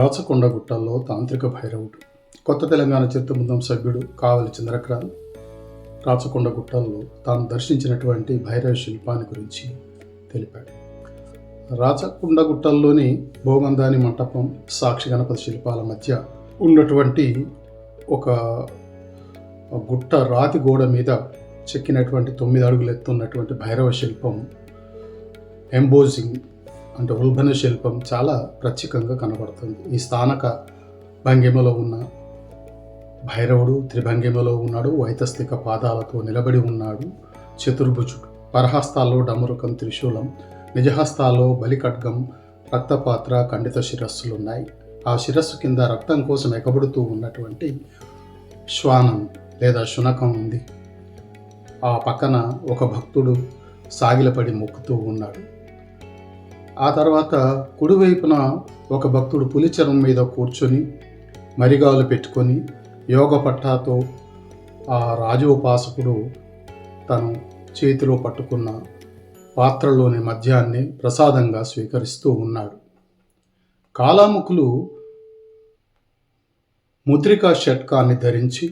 రాచకొండ గుట్టల్లో తాంత్రిక భైరవుడు. కొత్త తెలంగాణ చిత్రబృందం సభ్యుడు కావలి చంద్రకరాల్ రాచకొండ గుట్టల్లో తాను దర్శించినటువంటి భైరవ శిల్పాన్ని గురించి తెలిపాడు. రాచకొండ గుట్టల్లోని భోగందాని మంటపం, సాక్షి గణపతి శిల్పాల మధ్య ఉన్నటువంటి ఒక గుట్ట రాతి గోడ మీద చెక్కినటువంటి 9 అడుగులు ఎత్తున్నటువంటి భైరవ శిల్పం, ఎంబోజింగ్ అంటే ఉల్బణ శిల్పం చాలా ప్రత్యేకంగా కనబడుతుంది. ఈ స్థానక భంగిమలో ఉన్న భైరవుడు త్రిభంగిమలో ఉన్నాడు. వైతస్థిక పాదాలతో నిలబడి ఉన్నాడు. చతుర్భుజుడు. పరహస్తాల్లో డమరుకం, త్రిశూలం, నిజహస్తాల్లో బలిఖడ్గం, రక్తపాత్ర, ఖండిత శిరస్సులున్నాయి. ఆ శిరస్సు కింద రక్తం కోసం ఎగబడుతూ ఉన్నటువంటి శ్వానం లేదా శునకం ఉంది. ఆ పక్కన ఒక భక్తుడు సాగిలపడి మొక్కుతూ ఉన్నాడు. ఆ తర్వాత కుడివైపున ఒక భక్తుడు పులిచరం మీద కూర్చొని మరిగాలు పెట్టుకొని యోగ పట్టాతో ఆ రాజోపాసకుడు తను చేతిలో పట్టుకున్న పాత్రలోని మద్యాన్ని ప్రసాదంగా స్వీకరిస్తూ ఉన్నాడు. కాలాముఖులు ముద్రికా షట్కాన్ని ధరించి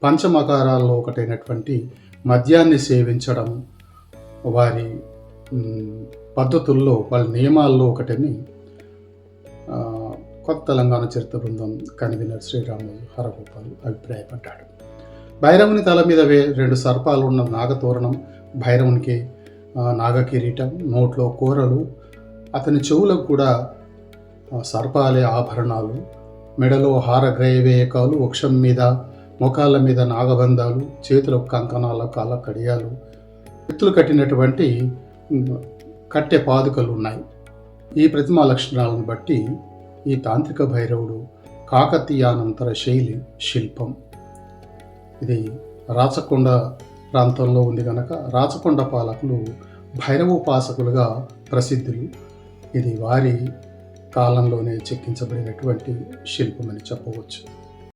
పంచమకారాల్లో ఒకటైనటువంటి మద్యాన్ని సేవించడం వారి పద్ధతుల్లో, వాళ్ళ నియమాల్లో ఒకటని కొత్త తెలంగాణ చరిత్ర బృందం కన్వీనర్ శ్రీరాములు హరగోపాల్ అభిప్రాయపడ్డాడు. భైరవుని తల మీద 2 సర్పాలు ఉన్న నాగతోరణం, భైరవునికి నాగకిరీటం, నోట్లో కూరలు, అతని చెవులకు కూడా సర్పాలే ఆభరణాలు, మెడలో హారగ్రయవేయకాలు, వక్షం మీద, ముఖాల మీద నాగబంధాలు, చేతులకు కంకణాల, కాళ్ళ కడియాలు, ఎత్తులు కట్టినటువంటి కట్టె పాదుకలు ఉన్నాయి. ఈ ప్రతిమా లక్షణాలను బట్టి ఈ తాంత్రిక భైరవుడు కాకతీయానంతర శైలి శిల్పం. ఇది రాచకొండ ప్రాంతంలో ఉంది కనుక రాచకొండ పాలకులు భైరవోపాసకులుగా ప్రసిద్ధులు. ఇది వారి కాలంలోనే చెక్కించబడినటువంటి శిల్పమని చెప్పవచ్చు.